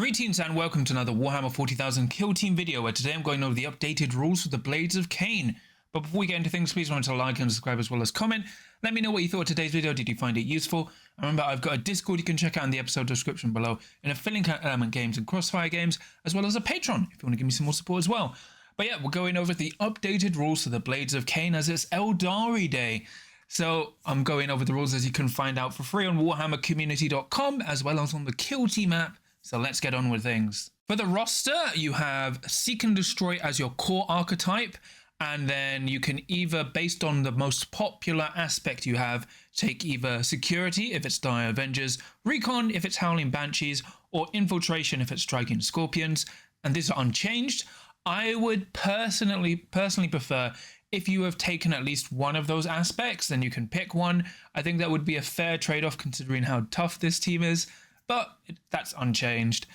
Greetings and welcome to another Warhammer 40,000 Kill Team video, where today I'm going over the updated rules for the Blades of Khaine. But before we get into things, please remember to like and subscribe as well as comment. Let me know what you thought of today's video. Did you find it useful? And remember, I've got a Discord you can check out in the episode description below, and a filling element games and crossfire games, as well as a Patreon if you want to give me some more support as well. But yeah, we're going over the updated rules for the Blades of Khaine as it's Aeldari Day. So I'm going over the rules as you can find out for free on warhammercommunity.com as well as on the Kill Team app. So let's get on with things. For the roster, you have Seek and Destroy as your core archetype, and then you can either, based on the most popular aspect you have, take either Security if it's Dire Avengers, Recon if it's Howling Banshees, or Infiltration if it's Striking Scorpions, and these are unchanged. I would personally prefer if you have taken at least one of those aspects, then you can pick one. I think that would be a fair trade-off considering how tough this team is, but that's unchanged.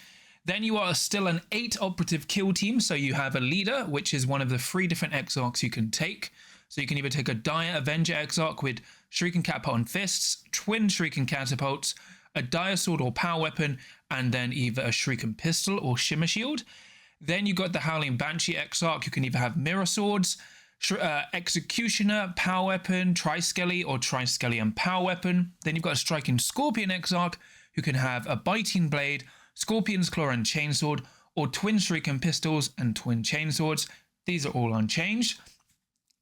Then you are still an 8 operative kill team, so you have a leader, which is one of the 3 different Exarchs you can take. So you can either take a Dire Avenger Exarch with Shrieking Catapult and Fists, Twin Shrieking Catapults, a Dire Sword or Power Weapon, and then either a Shrieking Pistol or Shimmer Shield. Then you got the Howling Banshee Exarch. You can either have Mirror Swords, Executioner, Power Weapon, Triskelly, or Triskelly and Power Weapon. Then you've got a Striking Scorpion Exarch, who can have a Biting Blade, Scorpion's Claw and Chainsword, or Twin Shrieking Pistols and Twin Chainswords. These are all unchanged.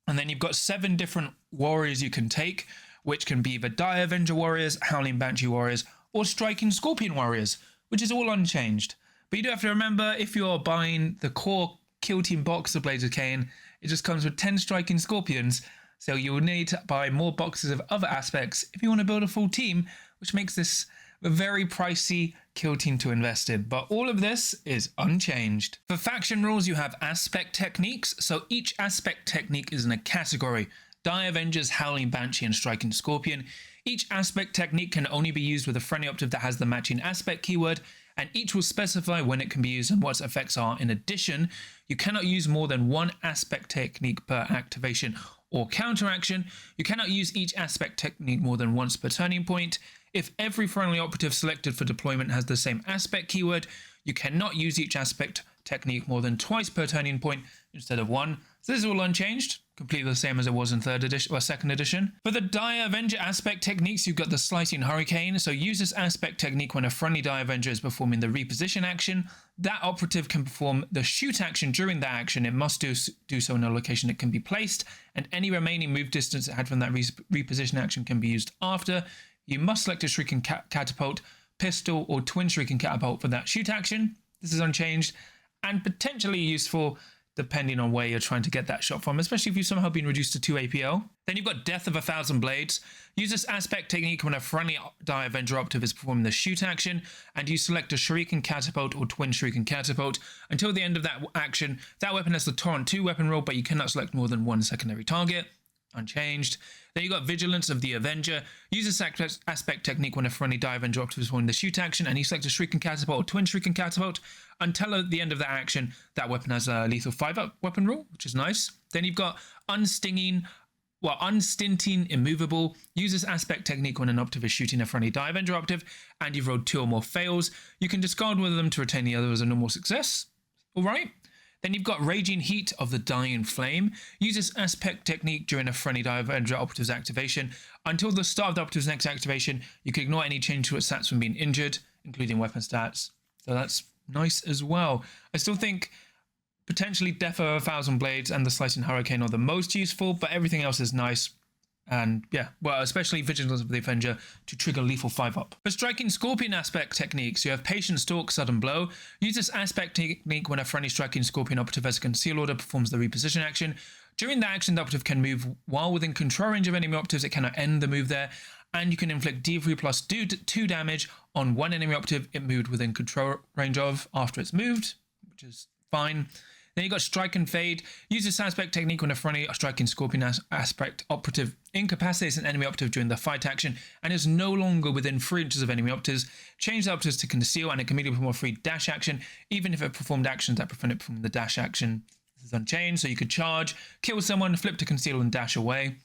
And then you've got 7 different warriors you can take, which can be either Dire Avenger Warriors, Howling Banshee Warriors, or Striking Scorpion Warriors, which is all unchanged. But you do have to remember, if you're buying the core Kill Team box of Blades of Khaine, it just comes with 10 Striking Scorpions, so you will need to buy more boxes of other aspects if you want to build a full team, which makes this a very pricey kill team to invest in, but all of this is unchanged. For faction rules, you have aspect techniques, so each aspect technique is in a category. Dire Avengers, Howling Banshee, and Striking Scorpion. Each aspect technique can only be used with a friendly operative that has the matching aspect keyword, and each will specify when it can be used and what its effects are. In addition, you cannot use more than one aspect technique per activation or counteraction. You cannot use each aspect technique more than once per turning point. If every friendly operative selected for deployment has the same aspect keyword, you cannot use each aspect technique more than twice per turning point instead of one. So this is all unchanged, completely the same as it was in 3rd edition or 2nd edition. For the Dire Avenger aspect techniques, you've got the Slicing Hurricane. So use this aspect technique when a friendly Dire Avenger is performing the reposition action. That operative can perform the shoot action during that action. It must do so in a location it can be placed, and any remaining move distance it had from that reposition action can be used after. You must select a Shrieking Catapult, Pistol, or Twin Shrieking Catapult for that shoot action. This is unchanged and potentially useful depending on where you're trying to get that shot from, especially if you've somehow been reduced to 2 APL. Then you've got Death of 1,000 Blades. Use this aspect technique when a friendly Dire Avenger operative is performing the shoot action, and you select a Shrieking Catapult or Twin Shrieking Catapult. Until the end of that action, that weapon has the Torrent 2 weapon roll, but you cannot select more than one secondary target. Unchanged. Then you got Vigilance of the Avenger. Use this aspect technique when a friendly Dire Avenger operative is performing the shoot action, and you select a Shrieking Catapult or Twin Shrieking Catapult. Until at the end of that action, that weapon has a lethal 5-up weapon rule, which is nice. Then you've got Unstinting Immovable. Use this aspect technique when an operative is shooting a friendly Dire Avenger operative, and you've rolled 2 or more fails. You can discard one of them to retain the other as a normal success. All right. Then you've got Raging Heat of the Dying Flame. Use this aspect technique during a friendly Dire Avenger operative's activation. Until the start of the operative's next activation, you can ignore any change to its stats when being injured, including weapon stats. So that's nice as well. I still think potentially Death of 1,000 Blades and the Slicing Hurricane are the most useful, but everything else is nice. And yeah, well, especially Vigilance of the Avenger to trigger lethal 5-up. For Striking Scorpion aspect techniques, you have Patient Stalk, Sudden Blow. Use this aspect technique when a friendly Striking Scorpion operative as a conceal order performs the reposition action. During that action, the operative can move while within control range of enemy operatives. It cannot end the move there. And you can inflict D3 plus 2 damage on one enemy operative it moved within control range of after it's moved, which is fine. Then you got Strike and Fade. Use this aspect technique when a friendly Striking Scorpion aspect operative incapacitates an enemy operative during the fight action and is no longer within 3 inches of enemy operatives. Change the operatives to conceal, and it can immediately perform a free dash action, even if it performed actions that prevent it from the dash action. This is unchanged, so you could charge, kill someone, flip to conceal, and dash away.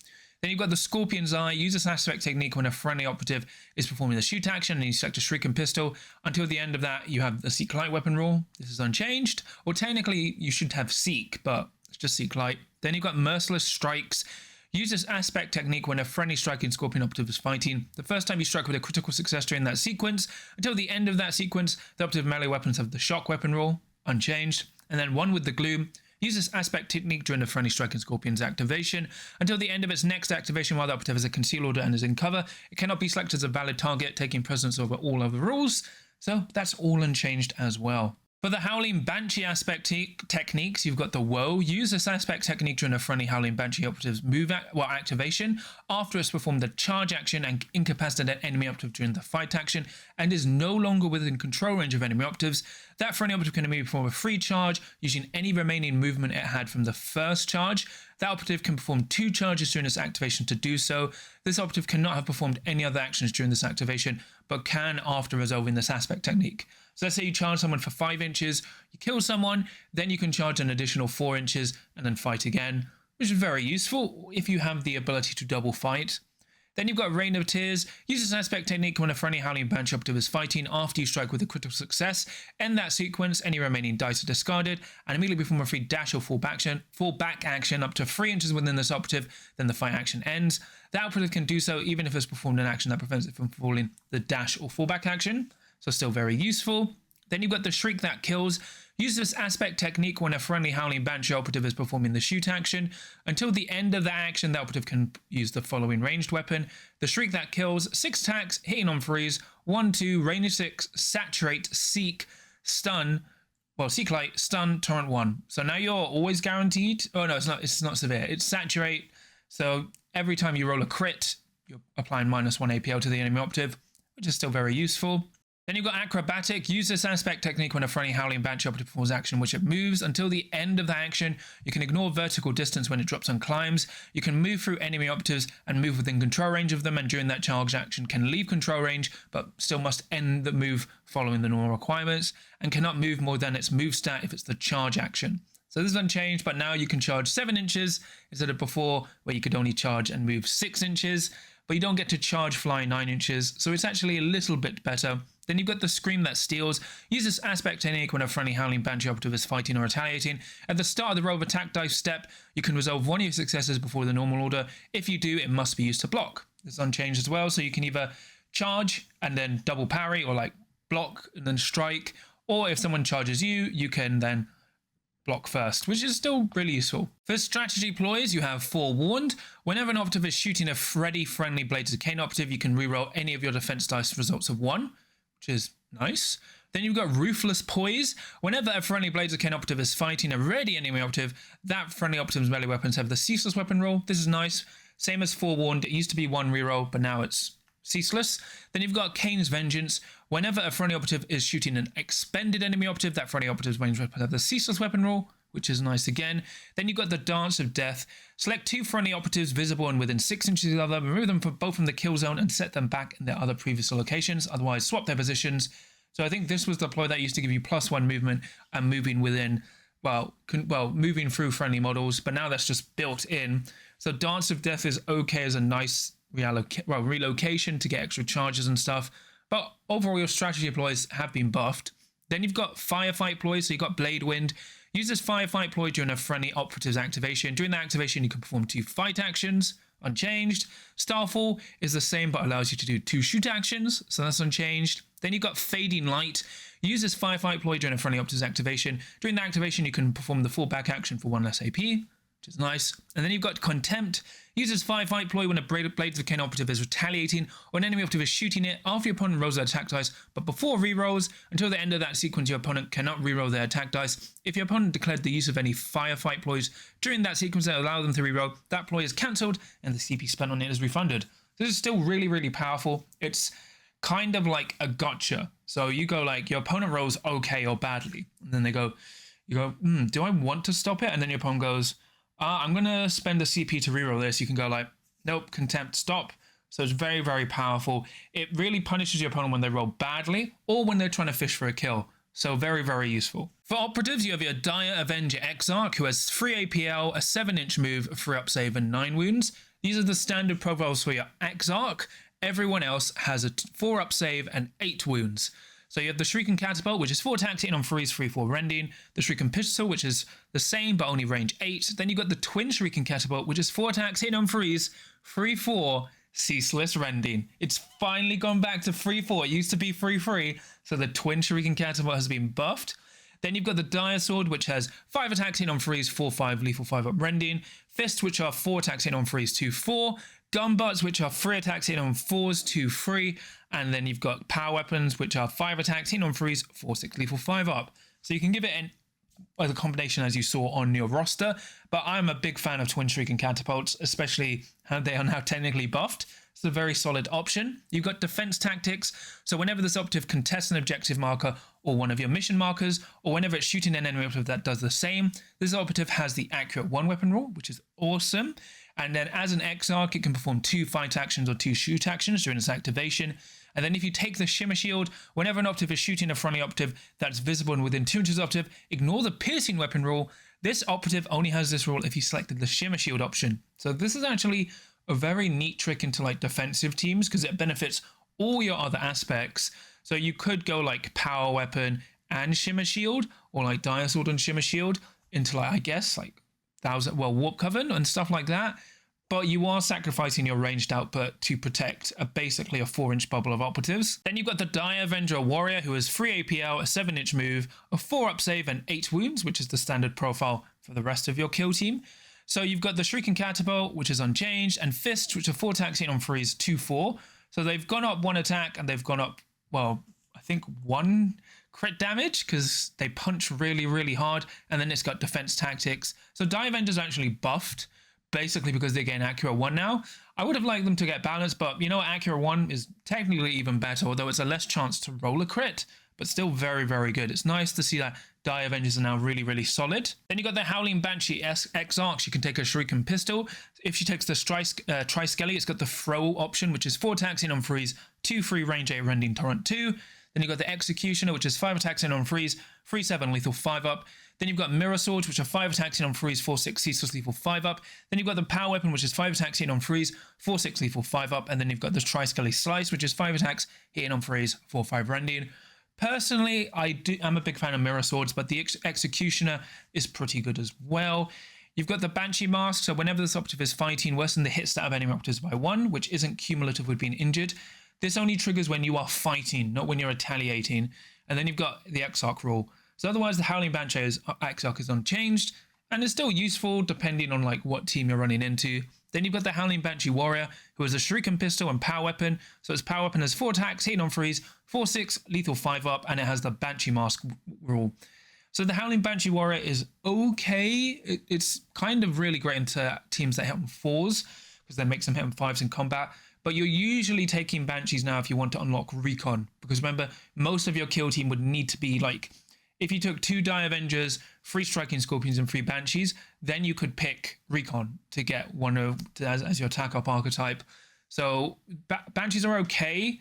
Then you've got the Scorpion's Eye. Use this aspect technique when a friendly operative is performing the shoot action and you select a shrieking pistol. Until the end of that, you have the Seek Light weapon rule. This is unchanged. Or technically, you should have Seek, but it's just Seek Light. Then you've got Merciless Strikes. Use this aspect technique when a friendly striking Scorpion operative is fighting. The first time you strike with a critical success during that sequence, until the end of that sequence, the operative melee weapons have the shock weapon rule, unchanged. And then one with the Gloom. Use this aspect technique during the friendly striking Scorpion's activation. Until the end of its next activation while the operative has a conceal order and is in cover, it cannot be selected as a valid target, taking precedence over all other rules. So that's all unchanged as well. For the Howling Banshee aspect techniques, you've got the Woe. Use this aspect technique during a friendly Howling Banshee operative's activation after it's performed the charge action and incapacitated an enemy operative during the fight action and is no longer within control range of enemy operatives. That friendly operative can immediately perform a free charge using any remaining movement it had from the first charge. That operative can perform 2 charges during its activation to do so. This operative cannot have performed any other actions during this activation, but can after resolving this aspect technique. So let's say you charge someone for 5 inches, you kill someone, then you can charge an additional 4 inches and then fight again, which is very useful if you have the ability to double fight. Then you've got Rain of Tears. Use this aspect technique when a friendly Howling Banshee operative is fighting after you strike with a critical success. End that sequence, any remaining dice are discarded, and immediately perform a free dash or fall back action up to 3 inches within this operative, then the fight action ends. The operative can do so even if it's performed an action that prevents it from falling the dash or fallback action, so still very useful. Then you've got the Shriek That Kills. Use this aspect technique when a friendly Howling Banshee operative is performing the shoot action. Until the end of that action, the operative can use the following ranged weapon. The Shriek That Kills, 6 attacks, hitting on 3s, 1-2, range 6, saturate, seek, stun, Seek Light, stun, torrent 1. So now you're always guaranteed. Oh no, it's not severe. It's saturate. So every time you roll a crit, you're applying -1 APL to the enemy operative, which is still very useful. Then you've got Acrobatic. Use this aspect technique when a friendly Howling Banshee operative performs action which it moves. Until the end of the action, you can ignore vertical distance when it drops and climbs. You can move through enemy operatives and move within control range of them, and during that charge action can leave control range, but still must end the move following the normal requirements, and cannot move more than its move stat if it's the charge action. So this is unchanged, but now you can charge 7 inches instead of before where you could only charge and move 6 inches, but you don't get to charge fly 9 inches, so it's actually a little bit better. Then you've got the Scream That Steals. Use this aspect technique when a friendly Howling Banshee operative is fighting or retaliating. At the start of the roll of attack dice step, you can resolve one of your successes before the normal order. If you do, it must be used to block. This is unchanged as well, so you can either charge and then double parry, or like block and then strike, or if someone charges you, you can then block first, which is still really useful. For strategy ploys, you have Forewarned. Whenever an operative is shooting a friendly Blades of Khaine operative, you can reroll any of your defense dice results of 1, which is nice. Then you've got Ruthless Poise. Whenever a friendly Blades of Khaine operative is fighting a ready enemy operative, that friendly operative's melee weapons have the ceaseless weapon roll. This is nice. Same as Forewarned. It used to be 1 reroll, but now it's ceaseless. Then you've got Khane's Vengeance. Whenever a friendly operative is shooting an expended enemy operative, that friendly operative's range weapons have the ceaseless weapon roll, which is nice again. Then you've got the Dance of Death. Select 2 friendly operatives visible and within 6 inches of each other, remove them both from the kill zone and set them back in their other previous locations, otherwise swap their positions. So I think this was the ploy that used to give you +1 movement and moving within, moving through friendly models, but now that's just built in. So Dance of Death is okay as a nice relocation to get extra charges and stuff, but overall your strategy ploys have been buffed. Then you've got Firefight ploys, so you've got Blade Wind. Use this Firefight ploy during a friendly operative's activation. During that activation, you can perform 2 fight actions, unchanged. Starfall is the same, but allows you to do 2 shoot actions, so that's unchanged. Then you've got Fading Light. Use this Firefight ploy during a friendly operative's activation. During the activation, you can perform the fallback action for 1 less AP, which is nice. And then you've got Contempt. Use this Firefight ploy when a Blades of Khaine operative is retaliating or an enemy operative is shooting it after your opponent rolls their attack dice, but before rerolls. Until the end of that sequence, your opponent cannot reroll their attack dice. If your opponent declared the use of any Firefight ploys during that sequence that allow them to reroll, that ploy is cancelled and the CP spent on it is refunded. This is still really, really powerful. It's kind of like a gotcha. So you go like, your opponent rolls okay or badly, and then you go, do I want to stop it? And then your opponent goes, I'm going to spend the CP to reroll this. You can go like, nope, Contempt, stop. So it's very, very powerful. It really punishes your opponent when they roll badly or when they're trying to fish for a kill. So very, very useful. For operatives, you have your Dire Avenger Exarch, who has 3 APL, a 7-inch move, 3 up save, and 9 wounds. These are the standard profiles for your Exarch. Everyone else has a 4 up save and 8 wounds. So you have the Shrieking Catapult, which is 4 attacks, hitting on freeze, 3-4 rending. The Shrieking Pistol, which is the same but only range 8. Then you've got the Twin Shrieking Catapult, which is 4 attacks, hitting on freeze, 3-4, ceaseless rending. It's finally gone back to 3-4. It used to be 3-3, so the Twin Shrieking Catapult has been buffed. Then you've got the Dire Sword, which has 5 attacks, hitting on freeze, 4-5, lethal 5 up rending. Fists, which are 4 attacks, hitting on freeze, 2-4. Gun butts, which are 3 attacks, hitting on 4s, 2-3. And then you've got power weapons, which are 5 attacks, hitting on freeze, 4-6, lethal 5 up. So you can give it the combination as you saw on your roster. But I'm a big fan of Twin Shrieking Catapults, especially how they are now technically buffed. It's a very solid option. You've got defense tactics. So whenever this operative contests an objective marker or one of your mission markers, or whenever it's shooting an enemy operative that does the same, this operative has the accurate 1 weapon rule, which is awesome. And then as an Exarch, it can perform 2 fight actions or 2 shoot actions during its activation. And then if you take the Shimmer Shield, whenever an operative is shooting a friendly operative that's visible and within 2 inches of operative, ignore the piercing weapon rule. This operative only has this rule if you selected the Shimmer Shield option. So this is actually a very neat trick into like defensive teams because it benefits all your other aspects. So you could go like Power Weapon and Shimmer Shield, or like Dire Sword and Shimmer Shield into like, I guess, like Warp Coven and stuff like that. But you are sacrificing your ranged output to protect basically a 4-inch bubble of operatives. Then you've got the Dire Avenger Warrior, who has 3 APL, a 7-inch move, a 4 up save, and 8 wounds, which is the standard profile for the rest of your kill team. So you've got the Shrieking Catapult, which is unchanged, and Fists, which are 4 attacks hitting on freeze, 2-4. So they've gone up 1 attack, and they've gone up, well, I think 1 crit damage, because they punch really, really hard, and then it's got defense tactics. So Dire Avenger's actually buffed, basically because they gain Accurate 1 now. I would have liked them to get balanced, but you know what, Accurate 1 is technically even better, although it's a less chance to roll a crit, but still very, very good. It's nice to see that Dire Avengers are now really, really solid. Then you got the Howling Banshee Exarch. She can take a Shrieking Pistol. If she takes the Triskelly, it's got the Throw option, which is 4 attacks in on freeze, 2-3 range 8 rending torrent 2. Then you've got the Executioner, which is 5 attacks in on freeze, 3-7 lethal 5 up. Then you've got Mirror Swords, which are 5 attacks in on freeze, 4-6 ceaseless lethal 5 up. Then you've got the Power Weapon, which is 5 attacks in on freeze, 4-6 lethal 5 up. And then you've got the Triskelly Slice, which is 5 attacks hitting on freeze, 4-5 rending. Personally, I'm a big fan of Mirror Swords, but the Executioner is pretty good as well. You've got the Banshee Mask, so whenever this operative is fighting, worsen the hit stat of enemy operatives by 1, which isn't cumulative with being injured. This only triggers when you are fighting, not when you're retaliating. And then you've got the Exarch rule. So otherwise, the Howling Banshee Exarch is unchanged, and it's still useful depending on like what team you're running into. Then you've got the Howling Banshee Warrior, who has a Shrieking Pistol and Power Weapon. So its Power Weapon has 4 attacks, hitting on freeze, 4-6, lethal 5 up, and it has the Banshee Mask rule. So the Howling Banshee Warrior is okay. It's kind of really great into teams that hit on 4s, because that makes them hit on 5s in combat. But you're usually taking Banshees now if you want to unlock Recon, because remember, most of your kill team would need to be like, if you took 2 Dire Avengers, 3 Striking Scorpions, and 3 Banshees, then you could pick Recon to get one of as your attack up archetype. So Banshees are okay,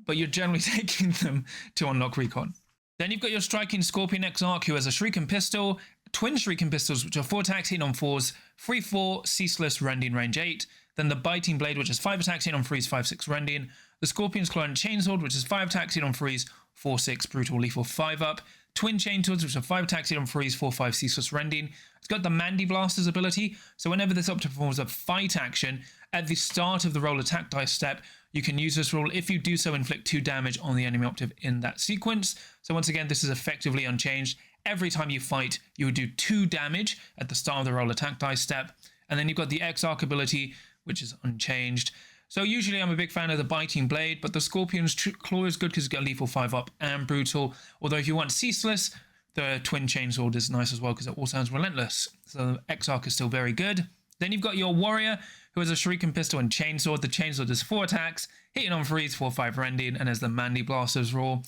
but you're generally taking them to unlock Recon. Then you've got your Striking Scorpion Exarch, who has a Shrieking Pistol, Twin Shrieking Pistols, which are 4 attacks hitting on 4s, 3-4, ceaseless rending range 8. Then the Biting Blade, which is 5 attacks hitting on freeze, 5-6 rending. The Scorpion's Claw and Chainsword, which is 5 attacks hitting on freeze, 4-6 brutal lethal 5 up. Twin Chainswords, which are 5 attacks hitting on freeze, 4-5 ceaseless rending. It's got the Mandy Blaster's ability, so whenever this operative performs a fight action at the start of the roll attack dice step, you can use this rule. If you do so, inflict 2 damage on the enemy operative in that sequence. So once again, this is effectively unchanged. Every time you fight, you would do 2 damage at the start of the roll attack dice step. And then you've got the Exarch ability, which is unchanged. So usually I'm a big fan of the Biting Blade, but the Scorpion's Claw is good because it's got lethal 5 up and brutal. Although if you want ceaseless, the Twin Chainsword is nice as well because it all sounds relentless. So Exarch is still very good. Then you've got your Warrior, who has a Shrieking Pistol and Chainsword. The Chainsword does 4 attacks, hitting on freeze, 4-5 rending, and has the Mandy Blaster's rule.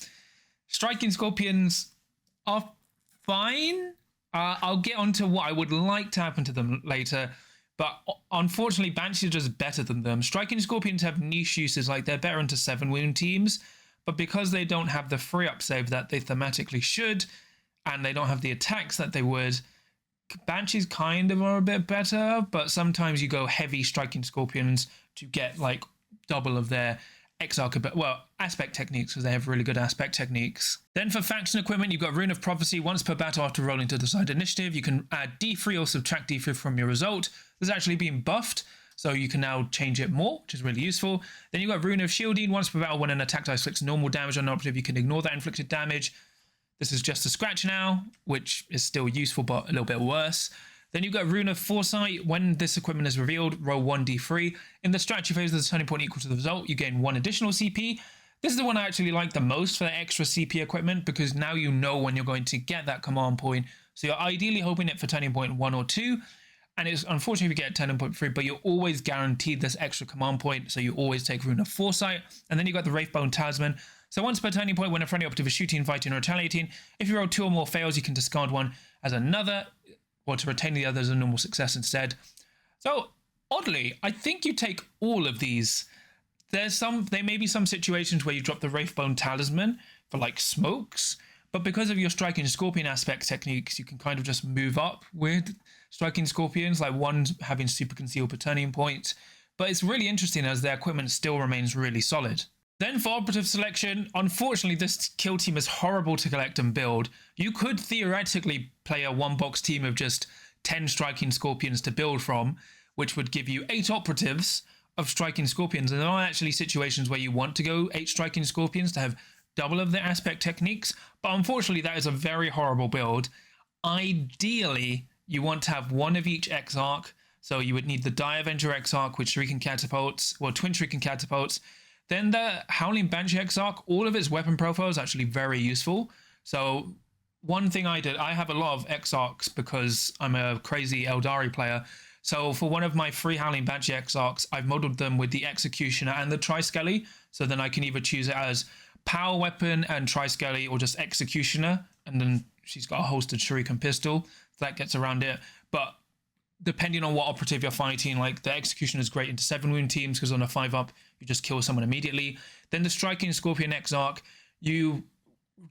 Striking Scorpions are fine. I'll get onto what I would like to happen to them later. But unfortunately, Banshees are just better than them. Striking Scorpions have niche uses, like they're better into 7 wound teams. But because they don't have the free up save that they thematically should, and they don't have the attacks that they would, Banshees kind of are a bit better, but sometimes you go heavy striking Scorpions to get like double of their Exarch, well, aspect techniques, because they have really good aspect techniques. Then for faction equipment, you've got Rune of Prophecy. Once per battle after rolling to the side initiative, you can add D3 or subtract D3 from your result. This has actually been buffed, so you can now change it more, which is really useful. Then you've got Rune of Shielding. Once per battle, when an attack dice inflicts normal damage on an operative, you can ignore that inflicted damage. This is just a scratch now, which is still useful, but a little bit worse. Then you've got Rune of Foresight. When this equipment is revealed, roll 1d3. In the strategy phase of the turning point equal to the result, you gain 1 additional CP. This is the one I actually like the most for the extra CP equipment, because now you know when you're going to get that command point. So you're ideally hoping it for turning point 1 or 2. And it's unfortunate if you get turning point 3, but you're always guaranteed this extra command point. So you always take Rune of Foresight. And then you've got the Wraithbone Talisman. So once per turning point, when a friendly operative is shooting, fighting, or retaliating, if you roll 2 or more fails, you can discard one as another, or to retain the other as a normal success instead. So oddly, I think you take all of these. There may be some situations where you drop the Wraithbone Talisman for like smokes, but because of your striking Scorpion aspect techniques, you can kind of just move up with striking Scorpions, like one having super conceal per turning point. But it's really interesting as their equipment still remains really solid. Then for Operative Selection, unfortunately this kill team is horrible to collect and build. You could theoretically play a one-box team of just 10 striking Scorpions to build from, which would give you 8 Operatives of striking Scorpions. And there are actually situations where you want to go 8 striking Scorpions to have double of their aspect techniques, but unfortunately that is a very horrible build. Ideally, you want to have one of each Exarch, so you would need the Die Avenger Exarch with Shrieking Catapults, or Twin Shrieking Catapults. Then the Howling Banshee Exarch, all of its weapon profile is actually very useful. So one thing I did, I have a lot of Exarchs because I'm a crazy Aeldari player. So for one of my 3 Howling Banshee Exarchs, I've modeled them with the Executioner and the Triskelly. So then I can either choose it as Power Weapon and Triskelly, or just Executioner. And then she's got a holstered Shuriken pistol. That gets around it. But depending on what operative you're fighting, like the Executioner is great into 7 wound teams, because on a 5-up, you just kill someone immediately. Then the Striking Scorpion Exarch, you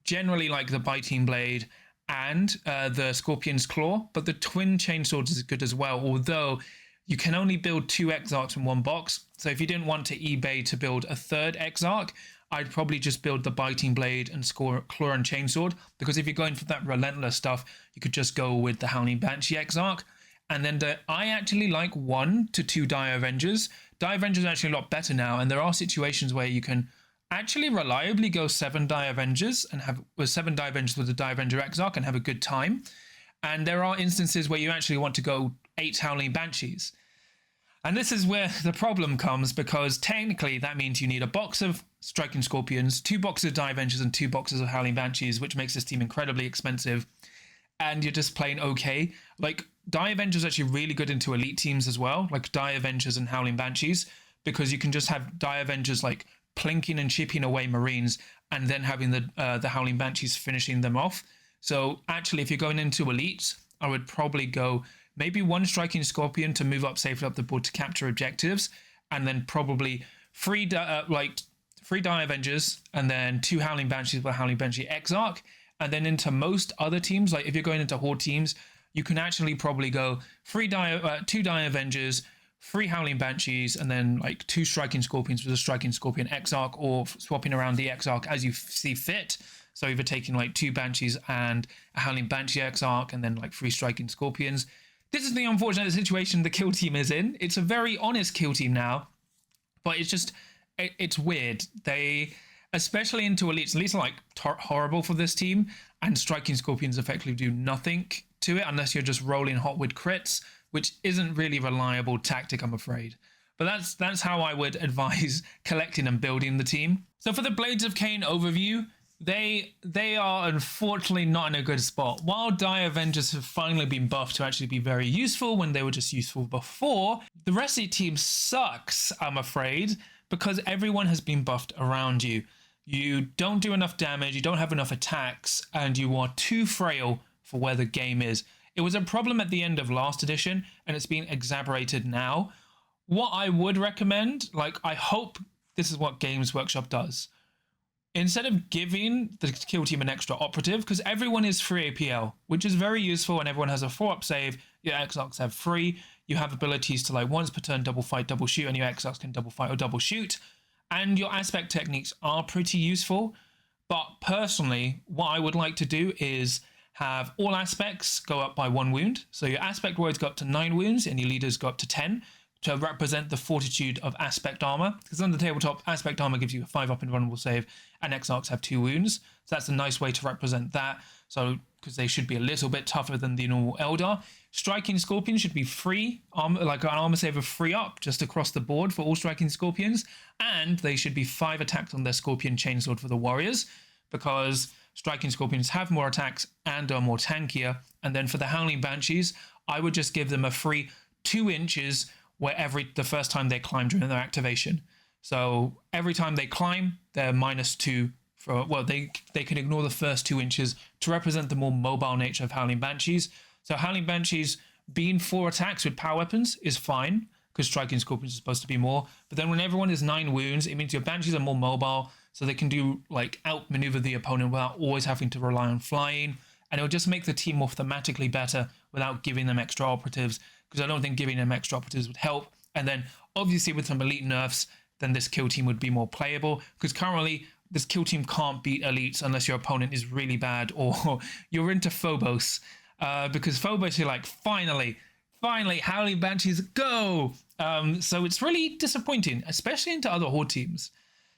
generally like the Biting Blade and the Scorpion's Claw, but the Twin Chainsword is good as well, although you can only build 2 Exarchs in one box. So if you didn't want to eBay to build a 3rd Exarch, I'd probably just build the Biting Blade and Claw and Chainsword, because if you're going for that relentless stuff, you could just go with the Howling Banshee Exarch. And then I actually like 1 to 2 Die Avengers. Die Avengers are actually a lot better now, and there are situations where you can actually reliably go 7 Die Avengers and have 7 Die Avengers with a Die Avenger Exarch and have a good time. And there are instances where you actually want to go 8 Howling Banshees. And this is where the problem comes, because technically that means you need a box of Striking Scorpions, 2 boxes of Die Avengers, and 2 boxes of Howling Banshees, which makes this team incredibly expensive. And you're just playing okay. Like, Die Avengers are actually really good into elite teams as well, like Die Avengers and Howling Banshees, because you can just have Die Avengers like plinking and chipping away Marines, and then having the Howling Banshees finishing them off. So actually, if you're going into elites, I would probably go maybe 1 Striking Scorpion to move up safely up the board to capture objectives, and then probably 3 Die Avengers, and then 2 Howling Banshees with Howling Banshee Exarch. And then into most other teams, like if you're going into Horde teams, you can actually probably go 2 Die Avengers, 3 Howling Banshees, and then like 2 Striking Scorpions with a Striking Scorpion Exarch, or swapping around the Exarch as you see fit. So either taking like 2 Banshees and a Howling Banshee Exarch, and then like 3 Striking Scorpions. This is the unfortunate situation the kill team is in. It's a very honest kill team now, but it's just, it's weird. They, especially into elites are like horrible for this team, and Striking Scorpions effectively do nothing to it unless you're just rolling hot with crits, which isn't really reliable tactic, I'm afraid. But that's how I would advise collecting and building the team. So for the Blades of Khaine overview, they are unfortunately not in a good spot. While Die Avengers have finally been buffed to actually be very useful when they were just useful before, the rest of the team sucks, I'm afraid, because everyone has been buffed around you. You don't do enough damage, you don't have enough attacks, and you are too frail for where the game is. It was a problem at the end of last edition, and it's been exacerbated now. What I would recommend, like, I hope this is what Games Workshop does. instead of giving the kill team an extra operative, because everyone is free APL, which is very useful, and everyone has a 4-up save, your Exarchs have 3, you have abilities to like once per turn double fight, double shoot, and your Exarchs can double fight or double shoot, and your aspect techniques are pretty useful. But personally, what I would like to do is have all aspects go up by 1 wound. So your aspect warriors go up to 9 wounds and your leaders go up to 10 to represent the fortitude of aspect armor. Because on the tabletop, aspect armor gives you a 5-up invulnerable save, and Exarchs have 2 wounds. So that's a nice way to represent that. So because they should be a little bit tougher than the normal Eldar. Striking Scorpions should be free, like an armor save of 3-up just across the board for all Striking Scorpions. And they should be 5 attacks on their Scorpion Chainsword for the warriors, because Striking Scorpions have more attacks and are more tankier. And then for the Howling Banshees, I would just give them a free 2 inches the first time they climb during their activation. So every time they climb, they're -2 for, well, they can ignore the first 2 inches to represent the more mobile nature of Howling Banshees. So Howling Banshees being 4 attacks with power weapons is fine, because Striking Scorpions is supposed to be more. But then when everyone is 9 wounds, it means your Banshees are more mobile, so they can do like outmaneuver the opponent without always having to rely on flying. And it'll just make the team more thematically better without giving them extra operatives, because I don't think giving them extra operatives would help. And then obviously with some elite nerfs, then this kill team would be more playable, because currently this kill team can't beat elites unless your opponent is really bad or you're into Phobos. Because Phobos, you're like, finally, Howling Banshees, go! So it's really disappointing, especially into other Horde teams.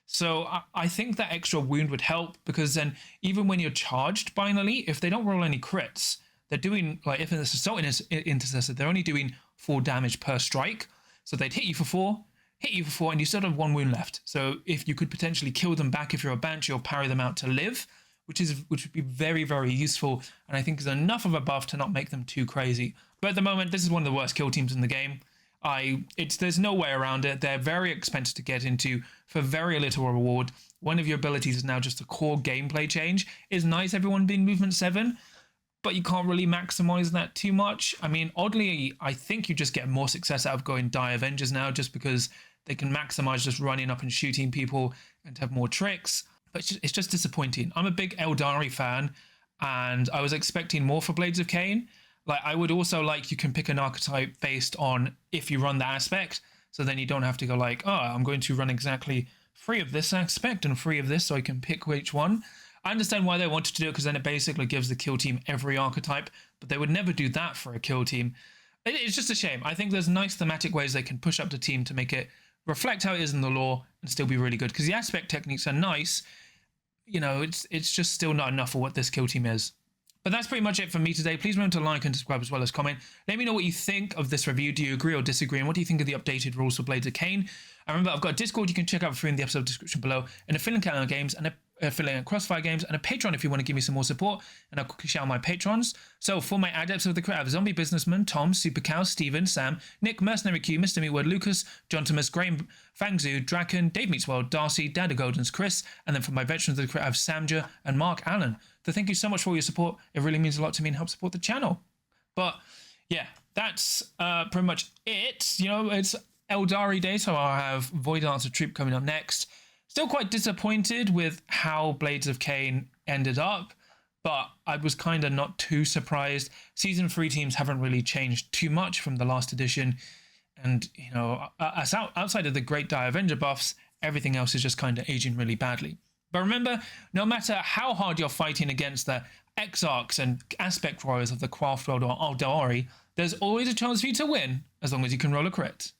So I think that extra wound would help, because then even when you're charged by an elite, if they don't roll any crits, they're doing, like if it's Assault Intercessor, they're only doing 4 damage per strike. So they'd hit you for 4, and you still have 1 wound left. So if you could potentially kill them back if you're a Banshee, or parry them out to live, which would be very, very useful, and I think is enough of a buff to not make them too crazy. But at the moment, this is one of the worst kill teams in the game. There's no way around it. They're very expensive to get into for very little reward. One of your abilities is now just a core gameplay change. It's nice everyone being movement 7, but you can't really maximize that too much. I mean, oddly, I think you just get more success out of going Die Avengers now, just because they can maximize just running up and shooting people and have more tricks. But it's just disappointing. I'm a big Aeldari fan, and I was expecting more for Blades of Khaine. Like, I would also like, you can pick an archetype based on if you run the aspect, so then you don't have to go like, oh, I'm going to run exactly 3 of this aspect and 3 of this, so I can pick which one. I understand why they wanted to do it, because then it basically gives the kill team every archetype, but they would never do that for a kill team. It's just a shame. I think there's nice thematic ways they can push up the team to make it reflect how it is in the lore and still be really good, because the aspect techniques are nice. You know, it's just still not enough for what this kill team is. But that's pretty much it for me today. Please remember to like and subscribe as well as comment. Let me know what you think of this review. Do you agree or disagree? And what do you think of the updated rules for Blades of Khaine? And remember, I've got a Discord you can check out for free in the episode description below, and a affiliate account on games, and a affiliate on Crossfire Games, and a Patreon if you want to give me some more support. And I'll quickly shout out my patrons. So for my adepts of the creative, Zombie Businessman, Tom, Super Cow, Steven, Sam, Nick, Mercenary Q, Mr. Meatword, Lucas, John Thomas, Graham, Fangzu, Draken, Dave Meatsworld, Darcy, Dad of Goldens, Chris, and then for my veterans of the creative, Samja and Mark Allen. So thank you so much for all your support. It really means a lot to me and helps support the channel. But yeah, that's pretty much it. You know, it's Aeldari Day, so I'll have Void Dancer Troop coming up next. Still quite disappointed with how Blades of Khaine ended up, but I was kind of not too surprised. Season 3 teams haven't really changed too much from the last edition, and you know, outside of the Great Die Avenger buffs, everything else is just kind of aging really badly. But remember, no matter how hard you're fighting against the Exarchs and Aspect Warriors of the Craftworld or Aeldari, there's always a chance for you to win, as long as you can roll a crit.